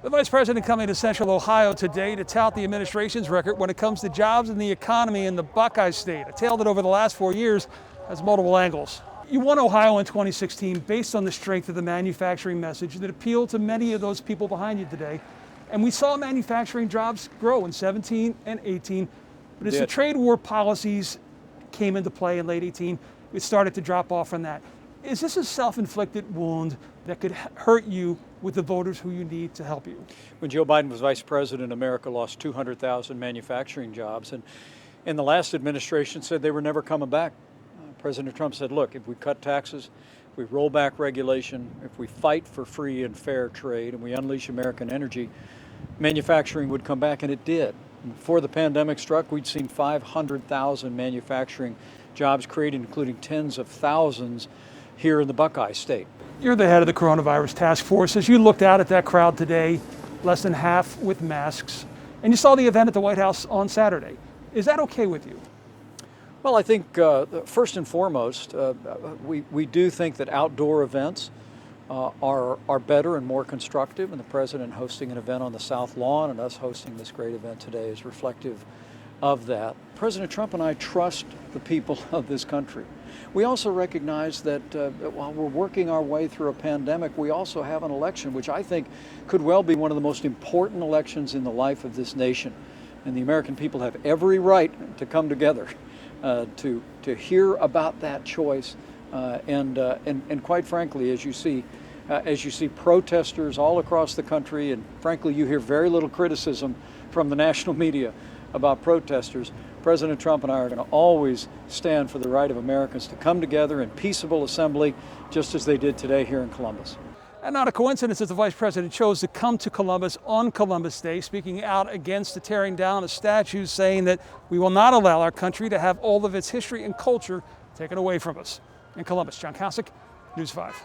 The Vice President coming to Central Ohio today to tout the administration's record when it comes to jobs and the economy in the Buckeye State, a tale that over the last 4 years has multiple angles. You won Ohio in 2016 based on the strength of the manufacturing message that appealed to many of those people behind you today. And we saw manufacturing jobs grow in 17 and 18, but as the trade war policies came into play in late 18, it started to drop off from that. Is this a self-inflicted wound that could hurt you with the voters who you need to help you? When Joe Biden was vice president, America lost 200,000 manufacturing jobs, and the last administration said they were never coming back. President Trump said, look, if we cut taxes, if we roll back regulation, if we fight for free and fair trade, and we unleash American energy, manufacturing would come back, and it did. Before the pandemic struck, we'd seen 500,000 manufacturing jobs created, including tens of thousands here in the Buckeye State. You're the head of the coronavirus task force. As you looked out at that crowd today, less than half with masks, and you saw the event at the White House on Saturday, is that okay with you? Well, I think first and foremost, we do think that outdoor events are better and more constructive, and the president hosting an event on the South Lawn and us hosting this great event today is reflective of that. President Trump and I trust the people of this country. We also recognize that while we're working our way through a pandemic, we also have an election which I think could well be one of the most important elections in the life of this nation. And the American people have every right to come together to hear about that choice. And quite frankly, as you see protesters all across the country, and frankly, you hear very little criticism from the national media about protesters, President Trump and I are going to always stand for the right of Americans to come together in peaceable assembly, just as they did today here in Columbus. And not a coincidence that the Vice President chose to come to Columbus on Columbus Day, speaking out against the tearing down of statues, saying that we will not allow our country to have all of its history and culture taken away from us. In Columbus, John Kosich, News 5.